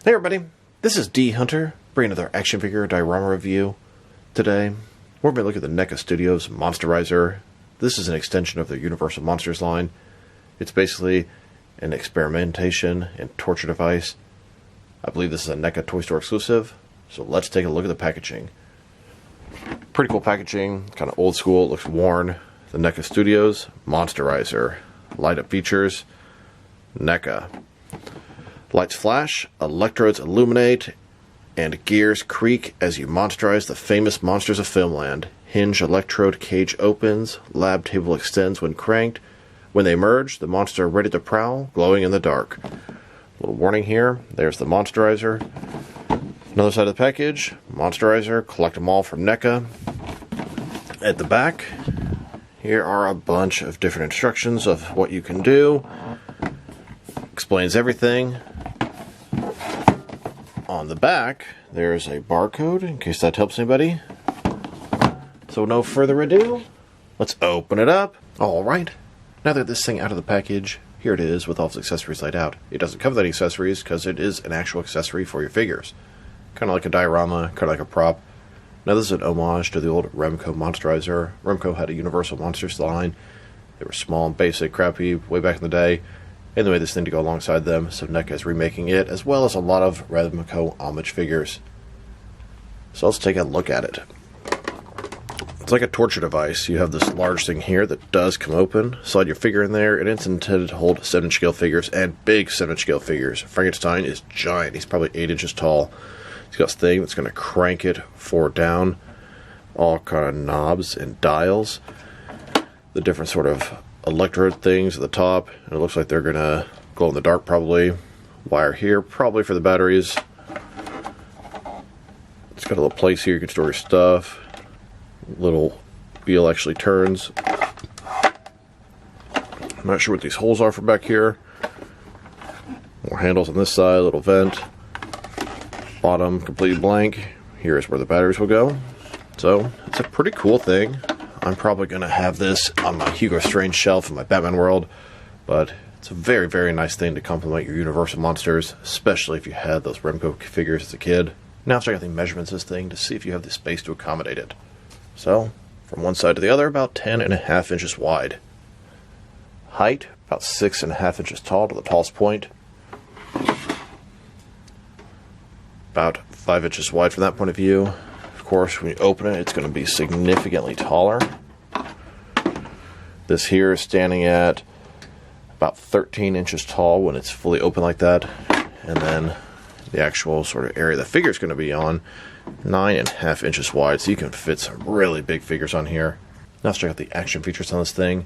Hey everybody, this is D Hunter, bringing another action figure diorama review. Today, we're going to look at the NECA Studios Monsterizer. This is an extension of their Universal Monsters line. It's basically an experimentation and torture device. I believe this is a NECA Toy Store exclusive, so let's take a look at the packaging. Pretty cool packaging, kind of old school, it looks worn. The NECA Studios Monsterizer. Light up features, NECA. Lights flash, electrodes illuminate, and gears creak as you monsterize the famous monsters of Filmland. Hinge electrode cage opens, lab table extends when cranked. When they merge, the monster ready to prowl, glowing in the dark. Little warning here, there's the Monsterizer. Another side of the package, Monsterizer, collect them all from NECA. At the back, here are a bunch of different instructions of what you can do. Explains everything. On the back, there's a barcode, in case that helps anybody. So no further ado, let's open it up. Alright, now that this thing out of the package, here it is with all its accessories laid out. It doesn't come with any accessories because it is an actual accessory for your figures. Kind of like a diorama, kind of like a prop. Now this is an homage to the old Remco Monsterizer. Remco had a Universal Monsters line. They were small and basic, crappy, way back in the day. And they made this thing to go alongside them, so NECA is remaking it, as well as a lot of Remco homage figures. So let's take a look at it. It's like a torture device. You have this large thing here that does come open. Slide your figure in there, and it's intended to hold 7-inch scale figures and big 7-inch scale figures. Frankenstein is giant. He's probably 8 inches tall. He's got this thing that's going to crank it forward down. All kind of knobs and dials. The different sort of electrode things at the top, and it looks like they're gonna glow in the dark probably. Wire here, probably for the batteries. It's got a little place here you can store your stuff. Little wheel actually turns. I'm not sure what these holes are for back here. More handles on this side, little vent. Bottom completely blank. Here's where the batteries will go. So it's a pretty cool thing. I'm probably going to have this on my Hugo Strange shelf in my Batman world, but it's a very, very nice thing to complement your Universal Monsters, especially if you had those Remco figures as a kid. Now let's check out the measurements of this thing to see if you have the space to accommodate it. So, from one side to the other, about 10.5 inches wide. Height, about 6.5 inches tall to the tallest point. About 5 inches wide from that point of view. Of course, when you open it, it's going to be significantly taller. This here is standing at about 13 inches tall when it's fully open like that. And then the actual sort of area the figure is going to be on, 9.5 inches wide, so you can fit some really big figures on here. Now let's check out the action features on this thing.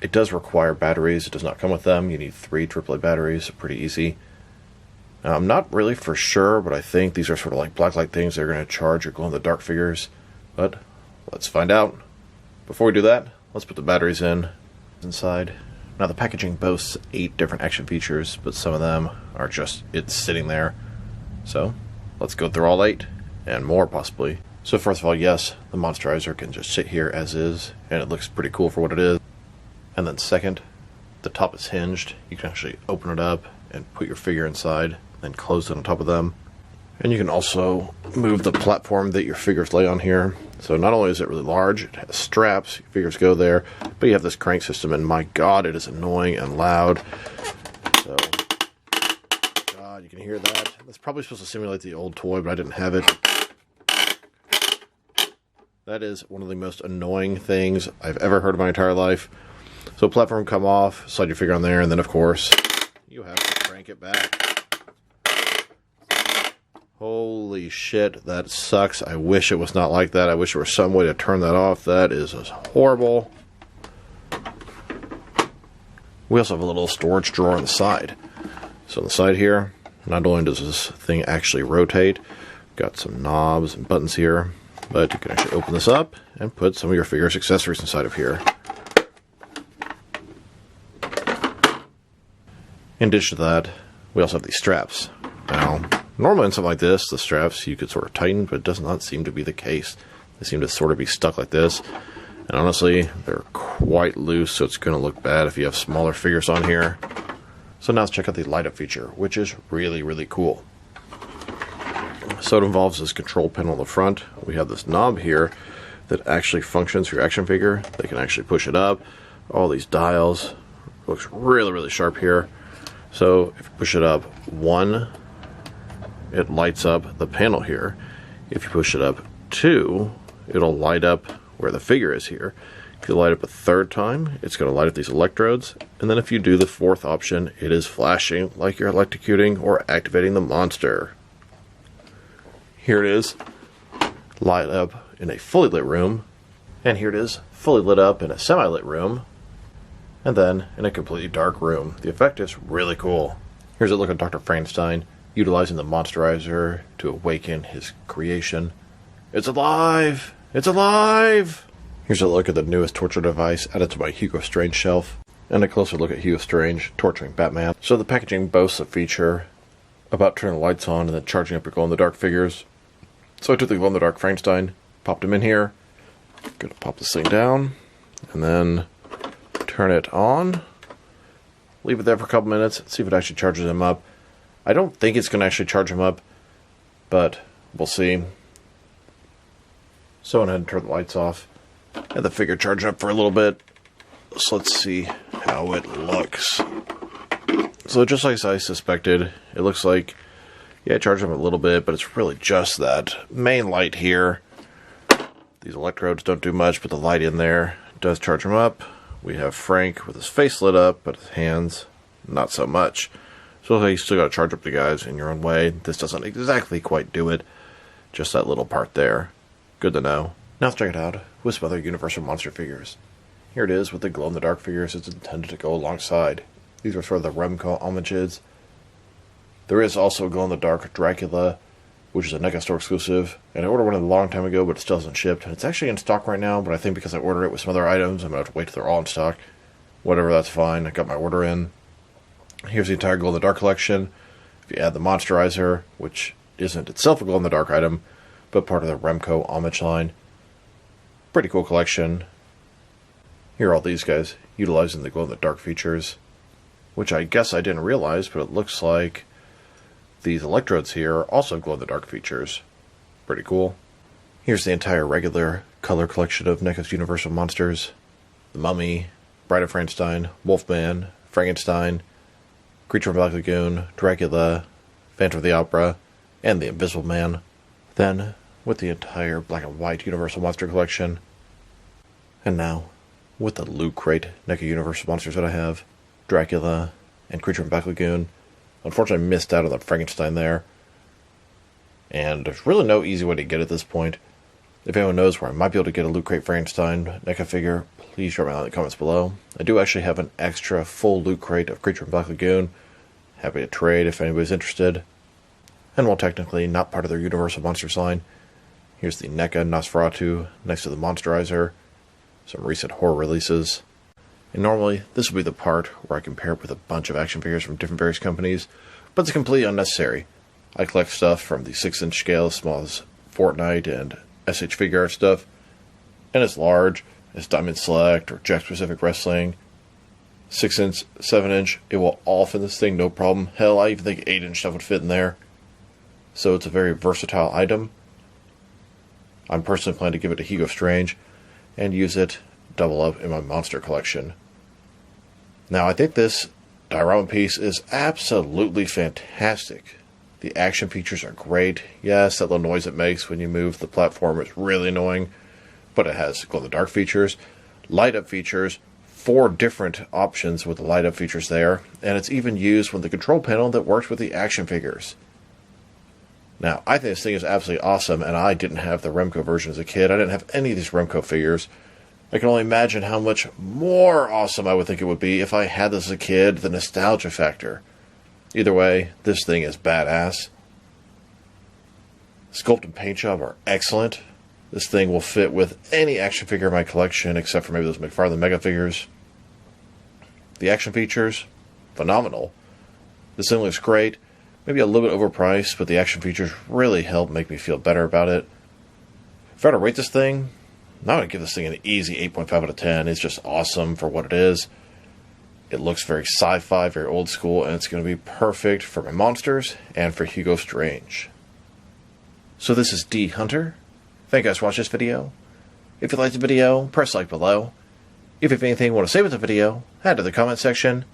It does require batteries. It does not come with them. You need 3 AAA batteries, so pretty easy. Now, I'm not really for sure, but I think these are sort of like blacklight things they're going to charge your glow-in-the-dark figures. But let's find out. Before we do that, let's put the batteries inside. Now, the packaging boasts 8 different action features, but some of them are just it's sitting there. So let's go through all 8 and more possibly. So first of all, yes, the Monsterizer can just sit here as is, and it looks pretty cool for what it is. And then second, the top is hinged. You can actually open it up and put your figure inside, then close it on top of them. And you can also move the platform that your figures lay on here. So not only is it really large, it has straps, your figures go there, but you have this crank system, and my god, it is annoying and loud. So, god, you can hear that. That's probably supposed to simulate the old toy, but I didn't have it. That is one of the most annoying things I've ever heard in my entire life. So platform come off, slide your figure on there, and then of course, you have to crank it back. Holy shit, that sucks. I wish it was not like that. I wish there was some way to turn that off. That is horrible. We also have a little storage drawer on the side. So on the side here, not only does this thing actually rotate, got some knobs and buttons here, but you can actually open this up and put some of your figures' accessories inside of here. In addition to that, we also have these straps. Now, normally in something like this, the straps you could sort of tighten, but it does not seem to be the case. They seem to sort of be stuck like this. And honestly, they're quite loose, so it's going to look bad if you have smaller figures on here. So now let's check out the light up feature, which is really, really cool. So it involves this control panel on the front. We have this knob here that actually functions for your action figure. They can actually push it up. All these dials. Looks really, really sharp here. So if you push it up 1, it lights up the panel here. If you push it up 2, it'll light up where the figure is here. If you light up a 3rd time, it's going to light up these electrodes. And then if you do the 4th option, it is flashing like you're electrocuting or activating the monster. Here it is, light up in a fully lit room. And here it is, fully lit up in a semi-lit room. And then in a completely dark room. The effect is really cool. Here's a look at Dr. Frankenstein utilizing the Monsterizer to awaken his creation. It's alive! It's alive! Here's a look at the newest torture device added to my Hugo Strange shelf. And a closer look at Hugo Strange torturing Batman. So the packaging boasts a feature about turning the lights on and then charging up your glow-in-the-dark figures. So I took the glow-in-the-dark Frankenstein, popped him in here. Gonna pop this thing down, and then turn it on. Leave it there for a couple minutes, see if it actually charges him up. I don't think it's going to actually charge him up, but we'll see. So I went ahead and turn the lights off. Had the figure charge up for a little bit. So let's see how it looks. So just like I suspected, it looks like, yeah, it charged up a little bit, but it's really just that main light here. These electrodes don't do much, but the light in there does charge him up. We have Frank with his face lit up, but his hands, not so much. So you still got to charge up the guys in your own way. This doesn't exactly quite do it. Just that little part there. Good to know. Now let's check it out with some other Universal Monster figures. Here it is with the glow-in-the-dark figures it's intended to go alongside. These are sort of the Remco homages. There is also a glow-in-the-dark Dracula, which is a NECA store exclusive. And I ordered one a long time ago, but it still hasn't shipped. And it's actually in stock right now, but I think because I ordered it with some other items, I'm going to have to wait till they're all in stock. Whatever, that's fine. I got my order in. Here's the entire glow-in-the-dark collection. If you add the Monsterizer, which isn't itself a glow-in-the-dark item, but part of the Remco homage line. Pretty cool collection. Here are all these guys utilizing the glow-in-the-dark features, which I guess I didn't realize, but it looks like these electrodes here are also glow-in-the-dark features. Pretty cool. Here's the entire regular color collection of NECA's Universal Monsters. The Mummy, Bride of Frankenstein, Wolfman, Frankenstein, Creature from Black Lagoon, Dracula, Phantom of the Opera, and the Invisible Man. Then, with the entire black and white Universal Monster collection. And now, with the Loot Crate NECA Universal Monsters that I have, Dracula, and Creature from Black Lagoon. Unfortunately, I missed out on the Frankenstein there. And there's really no easy way to get it at this point. If anyone knows where I might be able to get a Loot Crate Frankenstein NECA figure, please drop me out in the comments below. I do actually have an extra full Loot Crate of Creature from Black Lagoon. Happy to trade if anybody's interested. And while technically not part of their Universal Monsters line, here's the NECA Nosferatu next to the Monsterizer. Some recent horror releases. And normally, this would be the part where I compare it with a bunch of action figures from different various companies, but it's completely unnecessary. I collect stuff from the 6-inch scale as small as Fortnite and SH Figure Art stuff, and as large as Diamond Select or Jack Specific Wrestling. 6-inch, 7-inch, it will all fit in this thing, no problem. Hell, I even think 8-inch stuff would fit in there. So it's a very versatile item. I'm personally planning to give it to Hugo Strange and use it double up in my monster collection. Now, I think this diorama piece is absolutely fantastic. The action features are great. Yes, that little noise it makes when you move the platform is really annoying, but it has glow-in-the-dark features, light-up features, 4 different options with the light-up features there, and it's even used with the control panel that works with the action figures. Now, I think this thing is absolutely awesome, and I didn't have the Remco version as a kid. I didn't have any of these Remco figures. I can only imagine how much more awesome I would think it would be if I had this as a kid, the nostalgia factor. Either way, this thing is badass. Sculpt and paint job are excellent. This thing will fit with any action figure in my collection, except for maybe those McFarlane Mega figures. The action features, phenomenal. This thing looks great. Maybe a little bit overpriced, but the action features really help make me feel better about it. If I were to rate this thing, I'm going to give this thing an easy 8.5 out of 10. It's just awesome for what it is. It looks very sci-fi, very old school, and it's going to be perfect for my monsters and for Hugo Strange. So this is D Hunter. Thank you guys for watching this video. If you liked the video, press like below. If you have anything you want to say with the video, add to the comment section.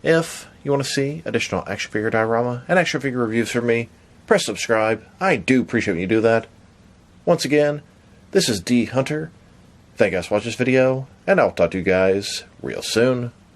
If you want to see additional action figure diorama and action figure reviews from me, press subscribe. I do appreciate when you do that. Once again, this is D Hunter. Thank you guys for watching this video, and I'll talk to you guys real soon.